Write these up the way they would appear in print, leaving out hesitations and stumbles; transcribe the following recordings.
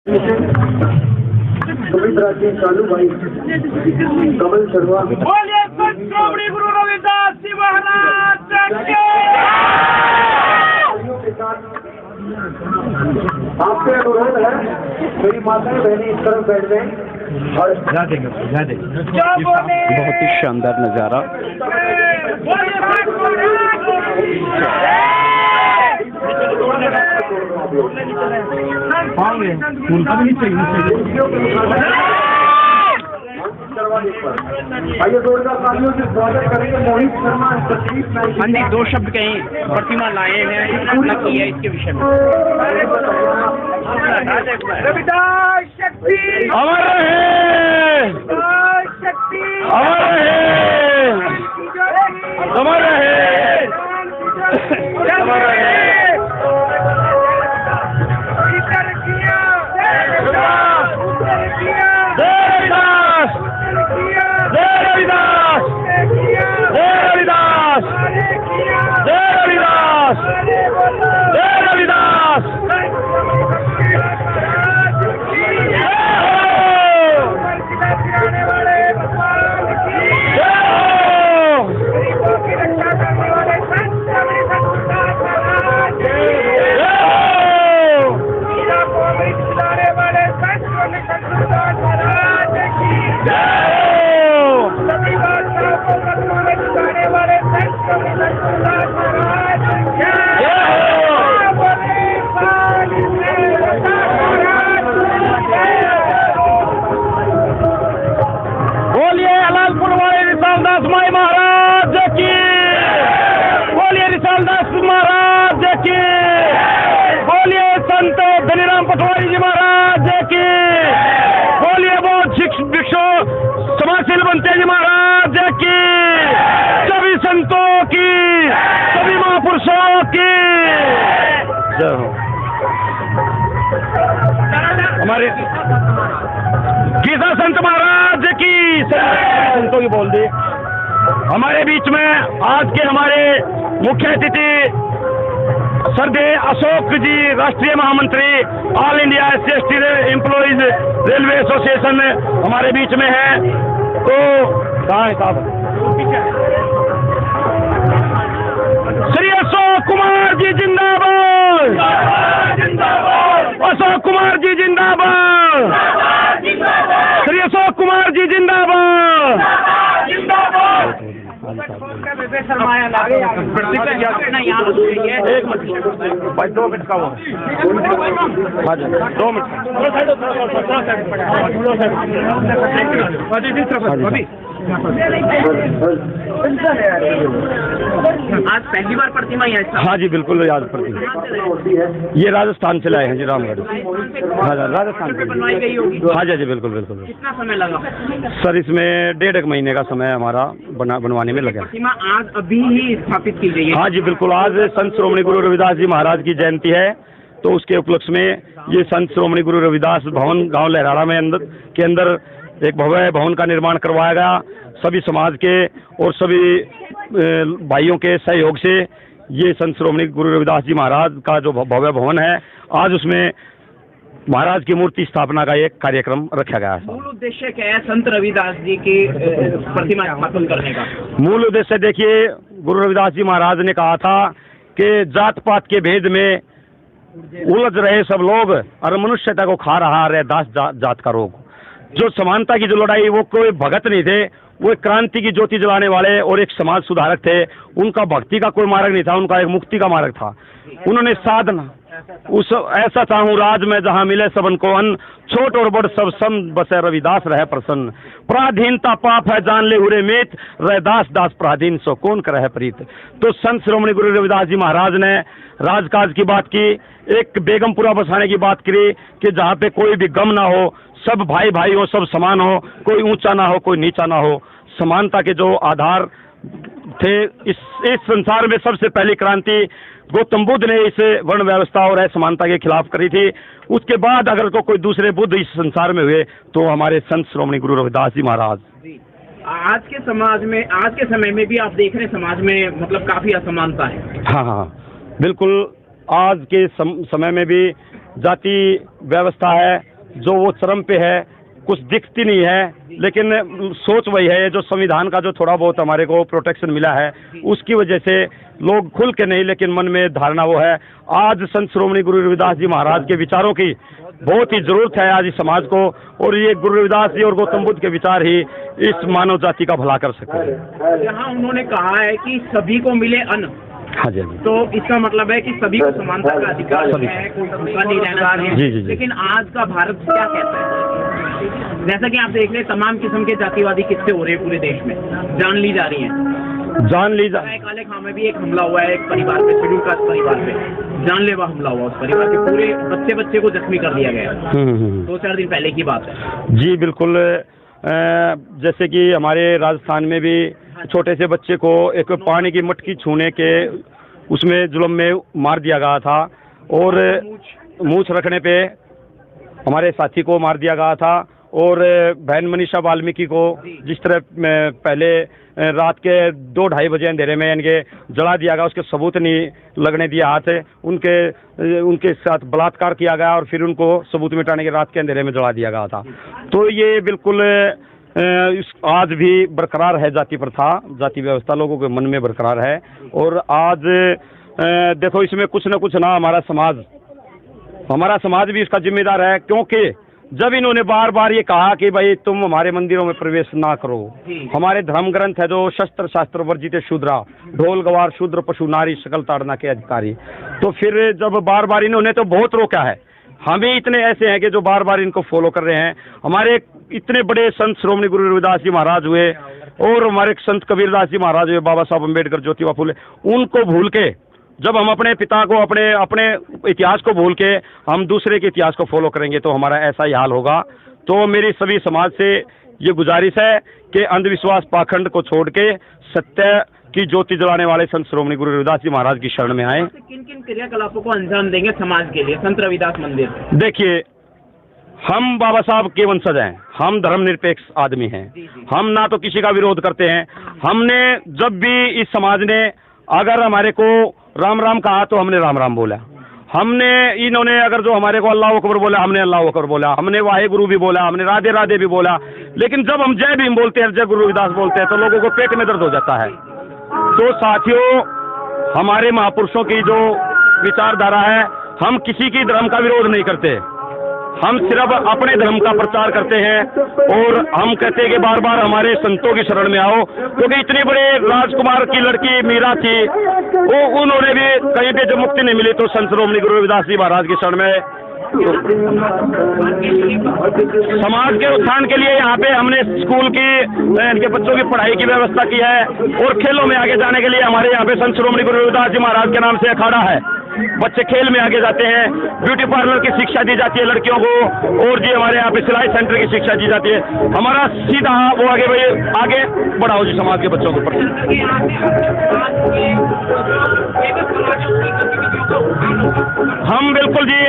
सुमित्रा जी कालू भाई कमल शर्मा। बोलिए संत श्रोमणी गुरु रविदास जी महाराज की। आपसे अनुरोध है, मेरी माताएं बहनें इस तरफ बैठ जाएं और बहुत ही शानदार नज़ारा। आइए जोरदार तालियों से स्वागत करेंगे मोहित शर्मा। हाँ जी, दो शब्द कहीं प्रतिमा लाए हैं, स्थापना की है इसके विषय में। रविदास शक्ति अमर रहे, शक्ति अमर रहे, अमर रहे, अमर रहे। पटवारी जी महाराज की। बोलिए बहुत भिक्षु समाजशील बनते जी महाराज की। सभी संतों की, सभी महापुरुषों की जय हो। हमारे गीता संत महाराज की, संतों की बोल दी। हमारे बीच में आज के हमारे मुख्य अतिथि श्रद्धेय अशोक जी, राष्ट्रीय महामंत्री all India SC/ST employees railway association हमारे बीच में है। तो कहाँ है साहब? श्री अशोक कुमार जी जिंदाबाद, अशोक कुमार जी जिंदाबाद, श्री अशोक कुमार जी जिंदाबाद। एक मिनट भाई, 2 मिनट का वो 2 मिनट। आज पहली बार प्रतिमा है? हाँ जी बिल्कुल, याद प्रतिमा ये राजस्थान से लाए हैं जी, रामगढ़। हाँ राजस्थान से बनवाई गई होगी। हाँ जी बिल्कुल बिल्कुल। कितना समय लगा सर? इसमें 1.5 महीने का समय हमारा बनवाने में लगा। प्रतिमा आज अभी ही स्थापित की गई है? हाँ जी बिल्कुल। आज संत श्रोमणी गुरु रविदास जी महाराज की जयंती है, तो उसके उपलक्ष्य में ये संत श्रोमणी गुरु रविदास भवन गांव लहराड़ा में के अंदर एक भव्य भवन का निर्माण करवाया गया। सभी समाज के और सभी भाइयों के सहयोग से ये संत श्रोमणी गुरु रविदास जी महाराज का जो भव्य भवन है, आज उसमें महाराज की मूर्ति स्थापना का एक कार्यक्रम रखा गया है। मूल उद्देश्य क्या है संत रविदास जी की प्रतिमा स्थापन करने का? मूल उद्देश्य देखिए, गुरु रविदास जी महाराज ने कहा था कि जात पात के भेद में उलझ रहे सब लोग और मनुष्यता को खा रहा है दास जात का रोग। जो समानता की जो लड़ाई, वो कोई भगत नहीं थे, वो एक क्रांति की ज्योति जलाने वाले और एक समाज सुधारक थे। उनका भक्ति का कोई मार्ग नहीं था, उनका एक मुक्ति का मार्ग था। उन्होंने साधना उस ऐसा चाहूं राज में जहां मिले सबन को अन्न, छोट और बड़ सब सम बसे रविदास रहे प्रसन्न। पराधीनता पाप है जान ले हुरे मीत, रविदास दास पराधीन सो कौन करे प्रीत। तो संत श्रोमणी गुरु रविदास जी महाराज ने राजकाज की बात की, एक बेगमपुरा बसाने की बात करी कि जहाँ पे कोई भी गम ना हो, सब भाई भाई हो, सब समान हो, कोई ऊंचा ना हो, कोई नीचा ना हो। समानता के जो आधार थे, इस संसार में सबसे पहली क्रांति गौतम बुद्ध ने इस वर्ण व्यवस्था और असमानता के खिलाफ करी थी। उसके बाद अगर तो कोई दूसरे बुद्ध इस संसार में हुए तो हमारे संत श्रोमणी गुरु रविदास जी महाराज। आज के समाज में, आज के समय में भी आप देख रहे हैं समाज में मतलब काफी असमानता है। हाँ बिल्कुल, आज के समय में भी जाति व्यवस्था है जो वो चरम पे है, कुछ दिखती नहीं है, लेकिन सोच वही है। जो संविधान का जो थोड़ा बहुत हमारे को प्रोटेक्शन मिला है, उसकी वजह से लोग खुल के नहीं, लेकिन मन में धारणा वो है। आज संत श्रोमणी गुरु रविदास जी महाराज के विचारों की बहुत ही जरूरत है आज इस समाज को, और ये गुरु रविदास जी और गौतम बुद्ध के विचार ही इस मानव जाति का भला कर सकते हैं। यहाँ उन्होंने कहा है कि सभी को मिले अन्न। हाँ जी, तो इसका मतलब है कि सभी को समानता का अधिकार है, कोई भूखा नहीं रहना चाहिए। जी, जी, जी। लेकिन आज का भारत क्या कहता है? जैसा कि आप देख रहे हैं, तमाम किस्म के जातिवादी किस्से हो रहे हैं पूरे देश में, जान ली जा रही है। काले खां में भी एक हमला हुआ है, एक परिवार पे, शेड्यूल कास्ट परिवार पे जानलेवा हमला हुआ। उस परिवार के पूरे बच्चे को जख्मी कर दिया गया। 2-4 दिन पहले की बात है। जी बिल्कुल। जैसे कि हमारे राजस्थान में भी छोटे से बच्चे को एक पानी की मटकी छूने के उसमें जुल्म में मार दिया गया था, और मूछ रखने पे हमारे साथी को मार दिया गया था। और बहन मनीषा वाल्मीकि को जिस तरह पहले रात के 2-2:30 बजे अंधेरे में इनके जला दिया गया, उसके सबूत नहीं लगने दिया हाथ, उनके साथ बलात्कार किया गया और फिर उनको सबूत मिटाने के रात के अंधेरे में जला दिया गया था। तो ये बिल्कुल आज भी बरकरार है जाति प्रथा, जाति व्यवस्था लोगों के मन में बरकरार है। और आज देखो इसमें कुछ न कुछ ना हमारा समाज भी इसका जिम्मेदार है, क्योंकि जब इन्होंने बार बार ये कहा कि भाई तुम हमारे मंदिरों में प्रवेश ना करो, हमारे धर्म ग्रंथ है जो शस्त्र शास्त्र वर्जित शूद्रा, ढोल गवार शूद्र पशु नारी सकल ताड़ना के अधिकारी, तो फिर जब बार बार इन्होंने तो बहुत रोका है। हम भी इतने ऐसे हैं कि जो बार बार इनको फॉलो कर रहे हैं। हमारे इतने बड़े संत श्रोमणी गुरु रविदास जी महाराज हुए, और हमारे संत कबीरदास जी महाराज हुए, बाबा साहब अम्बेडकर, ज्योतिबा फुले, उनको भूल के जब हम अपने पिता को, अपने इतिहास को भूल के हम दूसरे के इतिहास को फॉलो करेंगे तो हमारा ऐसा ही हाल होगा। तो मेरी सभी समाज से ये गुजारिश है कि अंधविश्वास पाखंड को छोड़ के सत्य की ज्योति जलाने वाले संत श्रोमणी गुरु रविदास जी महाराज की शरण में आए। किन किन क्रियाकलापों को अंजाम देंगे समाज के लिए संत रविदास मंदिर? देखिए, हम बाबा साहब के वंशज हैं, हम धर्मनिरपेक्ष आदमी हैं, हम ना तो किसी का विरोध करते हैं। हमने जब भी इस समाज ने अगर हमारे को राम राम कहा तो हमने राम राम बोला, इन्होंने अगर जो हमारे को अल्लाह अकबर बोला हमने अल्लाह अकबर बोला, हमने वाहे गुरु भी बोला, हमने राधे राधे भी बोला। लेकिन जब हम जय भीम बोलते हैं, जय गुरु रविदास बोलते हैं, तो लोगों को पेट में दर्द हो जाता है। तो साथियों, हमारे महापुरुषों की जो विचारधारा है, हम किसी की धर्म का विरोध नहीं करते, हम सिर्फ अपने धर्म का प्रचार करते हैं। और हम कहते हैं कि बार बार हमारे संतों की शरण में आओ, क्योंकि इतने बड़े राजकुमार की लड़की मीरा थी, वो उन्होंने भी कहीं पे जब मुक्ति नहीं मिली तो संत श्रोमणी गुरु रविदास जी महाराज की शरण में समाज के उत्थान के लिए यहाँ पे हमने स्कूल की इनके बच्चों की पढ़ाई की व्यवस्था की है, और खेलों में आगे जाने के लिए हमारे यहाँ पे संत श्रोमणी गुरु रविदास जी महाराज के नाम से अखाड़ा है। बच्चे खेल में आगे जाते हैं, ब्यूटी पार्लर की शिक्षा दी जाती है लड़कियों को, और जी हमारे यहाँ पे सिलाई सेंटर की शिक्षा दी जाती है। हमारा सीधा वो आगे बढ़ाओ जी समाज के बच्चों के प्रति। हम बिल्कुल जी,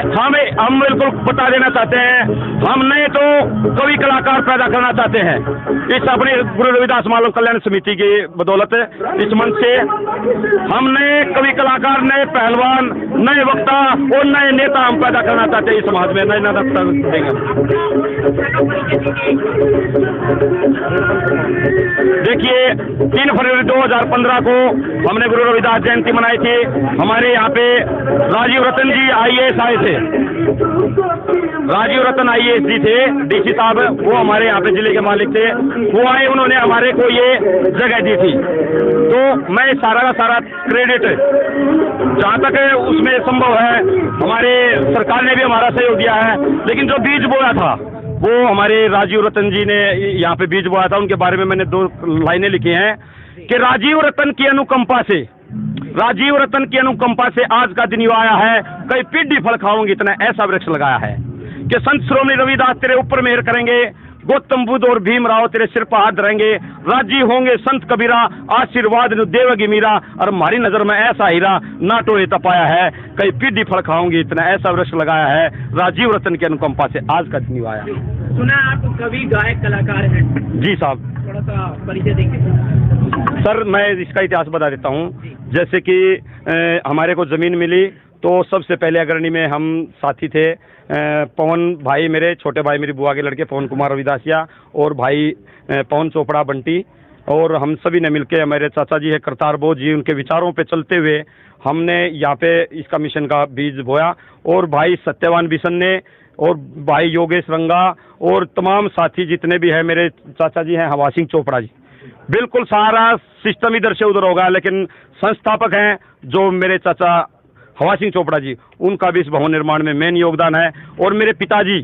हम बिल्कुल बता देना चाहते हैं, हम नहीं तो कवि कलाकार पैदा करना चाहते हैं इस अपने गुरु रविदास मालव कल्याण समिति की बदौलत। इस मंच से हम नए कवि कलाकार, नए पहलवान, नए वक्ता और नए नेता हम पैदा करना चाहते हैं इस समाज में, नए नेता देंगे। देखिए, 3 फरवरी 2015 को हमने गुरु रविदास जयंती मनाई थी। हमारे यहाँ पे राजीव रतन जी IAS आए थे, राजीव रतन IAS जी थे, DC साहब, वो हमारे यहाँ पे जिले के मालिक थे, वो आए, उन्होंने हमारे को ये जगह दी थी। तो मैं सारा का सारा क्रेडिट जहाँ तक उसमें संभव है, हमारे सरकार ने भी हमारा सहयोग दिया है। लेकिन जो बीज बोया था वो हमारे राजीव रतन जी ने यहाँ पे बीज बोया था। उनके बारे में मैंने 2 लाइनें लिखी हैं कि राजीव रतन की अनुकंपा से आज का दिन आया है, कई पीढ़ी फल खाओगे इतना ऐसा वृक्ष लगाया है कि संत श्रोमणी रविदास तेरे ऊपर मेहर करेंगे, गौतम बुद्ध और भीमराव तेरे सिर पर हाथ धरेंगे, राजी होंगे संत कबीरा, आशीर्वाद देवगी मीरा, और हमारी नजर में ऐसा हीरा ना टोए तपाया है, कई पीढ़ी फल खाओगे इतना ऐसा वृक्ष लगाया है। राजीव रतन की अनुकंपा से आज का दिन आया। सुना आप कवि गायक कलाकार हैं? जी साहब, थोड़ा सा परिचय देंगे? सर, मैं इसका इतिहास बता देता हूँ। जैसे कि हमारे को जमीन मिली तो सबसे पहले अग्रणी में हम साथी थे पवन भाई, मेरे छोटे भाई, मेरी बुआ के लड़के पवन कुमार रविदासिया, और भाई पवन चोपड़ा बंटी, और हम सभी ने मिलकर, हमारे चाचा जी है करतार बोझ जी, उनके विचारों पे चलते हुए हमने यहाँ पे इसका मिशन का बीज बोया। और भाई सत्यवान बिशन ने, और भाई योगेश रंगा, और तमाम साथी जितने भी है, मेरे चाचा जी हैं हवा सिंह चोपड़ा जी, बिल्कुल सारा सिस्टम इधर से उधर होगा, लेकिन संस्थापक हैं जो मेरे चाचा हवा सिंह चोपड़ा जी, उनका भी इस भवन निर्माण में मेन योगदान है। और मेरे पिताजी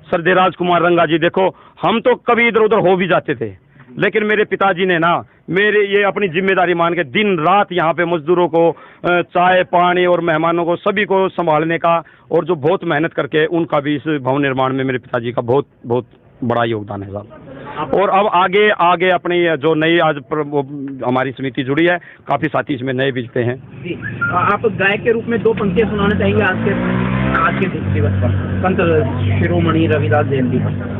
सरदेव राजकुमार रंगा जी, देखो हम तो कभी इधर उधर हो भी जाते थे, लेकिन मेरे पिताजी ने ना मेरे ये अपनी जिम्मेदारी मान के दिन रात यहाँ पे मजदूरों को चाय पानी और मेहमानों को सभी को संभालने का, और जो बहुत मेहनत करके, उनका भी इस भवन निर्माण में मेरे पिताजी का बहुत बहुत बड़ा योगदान है साहब। और अब आगे आगे अपनी जो नई आज हमारी समिति जुड़ी है, काफ़ी साथी इसमें नए भी जुड़े हैं। जी, आप गायक के रूप में 2 पंक्तियाँ सुनाना चाहेंगे आज के दिवस पर, संत शिरोमणि रविदास जयंती पर?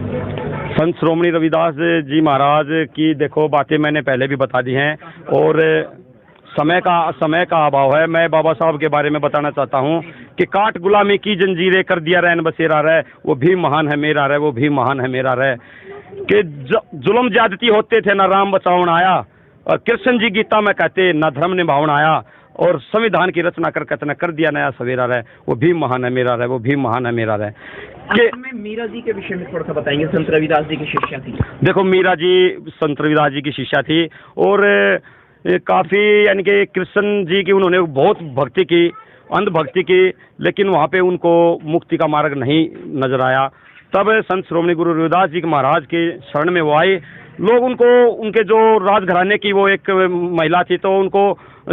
संत श्रोमणी रविदास जी महाराज की देखो बातें मैंने पहले भी बता दी हैं, और समय का अभाव है। मैं बाबा साहब के बारे में बताना चाहता हूँ कि काट गुलामी की जंजीरें कर दिया रैन बसेरा रहे, वो भी महान है मेरा रहे, वो भी महान है मेरा रहे, कि जुल्म ज्यादती होते थे ना राम बचाउन आया, और कृष्ण जी गीता में कहते ना धर्म निभाउन आया, और संविधान की रचना कर कहते ना कर दिया नया सवेरा रहे, वो भी महान है मेरा रहे, वो भी महान है मेरा रहे। में मीरा जी के विषय में थोड़ा सा बताएंगे, संत रविदास जी की शिष्या थी। देखो मीरा जी संत रविदास जी की शिष्या थी, और काफ़ी यानी कि कृष्ण जी की उन्होंने बहुत भक्ति की, अंधभक्ति की, लेकिन वहाँ पे उनको मुक्ति का मार्ग नहीं नजर आया। तब संत श्रोमणी गुरु रविदास जी के महाराज के शरण में वो आए। लोग उनको, उनके जो राजघराने की वो एक महिला थी, तो उनको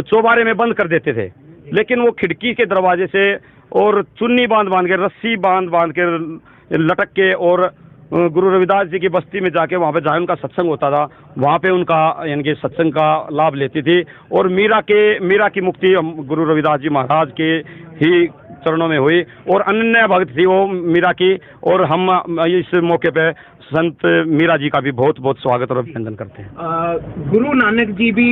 चौबारे में बंद कर देते थे, लेकिन वो खिड़की के दरवाजे से और चुन्नी बांध के, रस्सी बांध के लटक के, और गुरु रविदास जी की बस्ती में जाके वहाँ पे जहाँ उनका सत्संग होता था, वहाँ पे उनका यानी कि सत्संग का लाभ लेती थी। और मीरा की मुक्ति गुरु रविदास जी महाराज के ही चरणों में हुई, और अनन्य भक्त थी वो मीरा की। और हम इस मौके पे संत मीरा जी का भी बहुत बहुत स्वागत और अभिनंदन करते हैं। गुरु नानक जी भी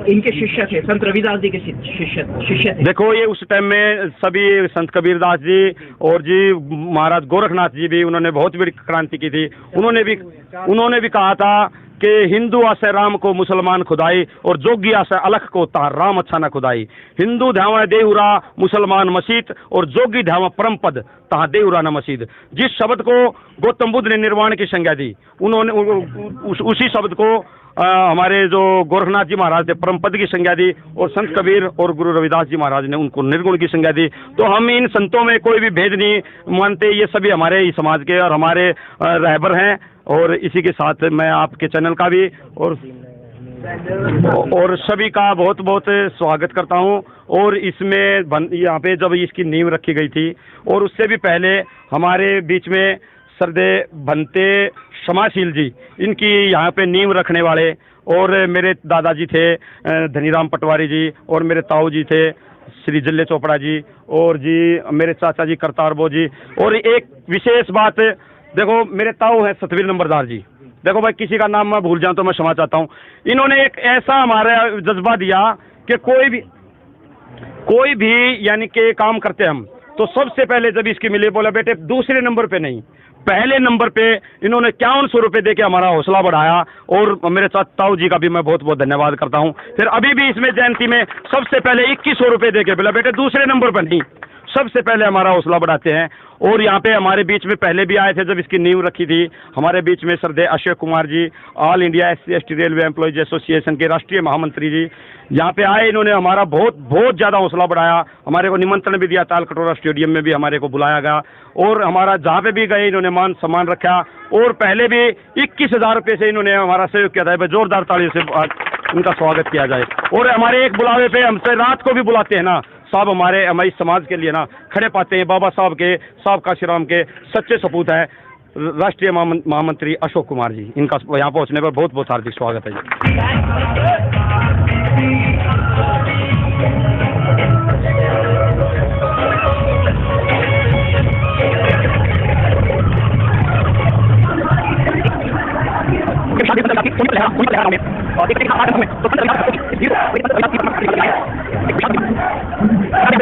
इनके शिष्य थे, संत रविदास जी के शिष्य थे। देखो ये उस टाइम में सभी संत कबीरदास जी और जी महाराज गोरखनाथ जी भी, उन्होंने बहुत बड़ी क्रांति की थी। उन्होंने भी कहा था कि हिंदू आसे राम को मुसलमान खुदाई, और जोगी आसे अलख को तार राम अच्छा न खुदाई। हिंदू ध्यावा देहुरा मुसलमान मसीद, और जोगी ध्यावा परम पद तहाँ देहुरा न मसीद। जिस शब्द को गौतम बुद्ध ने निर्वाण की संज्ञा दी, उन्होंने उसी शब्द को हमारे जो गोरखनाथ जी महाराज थे परम पद की संज्ञा दी, और संत कबीर और गुरु रविदास जी महाराज ने उनको निर्गुण की संज्ञा दी। तो हम इन संतों में कोई भी भेद नहीं मानते, ये सभी हमारे ही समाज के और हमारे रहबर हैं। और इसी के साथ मैं आपके चैनल का भी और सभी का बहुत बहुत स्वागत करता हूं। और इसमें यहाँ पे जब इसकी नींव रखी गई थी, और उससे भी पहले हमारे बीच में सरदेव भंते क्षमाशील जी, इनकी यहाँ पे नींव रखने वाले, और मेरे दादाजी थे धनीराम पटवारी जी, और मेरे ताऊ जी थे श्री जल्ले चोपड़ा जी, और जी मेरे चाचा जी करतार बो जी। और एक विशेष बात, देखो मेरे ताऊ हैं सतवीर नंबरदार जी, देखो भाई किसी का नाम मैं भूल जाऊं तो मैं क्षमा चाहता हूं। इन्होंने एक ऐसा हमारा जज्बा दिया कि कोई भी यानी कि काम करते हम तो सबसे पहले जब इसकी मिले, बोला बेटे दूसरे नंबर पे नहीं, पहले नंबर पे इन्होंने 5100 रुपये दे के हमारा हौसला बढ़ाया। और मेरे साथ ताऊ जी का भी मैं बहुत बहुत धन्यवाद करता हूं। फिर अभी भी इसमें जयंती में सबसे पहले 2100 रुपये दे के बोला बेटे दूसरे नंबर पर नहीं, सबसे पहले हमारा हौसला बढ़ाते हैं। और यहाँ पे हमारे बीच में पहले भी आए थे जब इसकी नींव रखी थी, हमारे बीच में Sardev Ashok Kumar ji, all India SC/ST railway employees association के राष्ट्रीय महामंत्री जी यहाँ पे आए। इन्होंने हमारा बहुत ज़्यादा हौसला बढ़ाया, हमारे को निमंत्रण भी दिया, ताल कटोरा स्टेडियम में भी हमारे को बुलाया गया, और हमारा जहाँ पे भी गए इन्होंने मान सम्मान रखा। और पहले भी 21,000 रुपये से इन्होंने हमारा सहयोग किया था, जोरदार ताली से उनका स्वागत किया जाए। और हमारे एक बुलावे पे हमसे रात को भी बुलाते हैं ना साहब, हमारे समाज के लिए ना खड़े पाते हैं। बाबा साहब के, साहब काशीराम के सच्चे सपूत है राष्ट्रीय महामंत्री अशोक कुमार जी, इनका यहाँ पहुँचने पर बहुत बहुत हार्दिक स्वागत है जी। है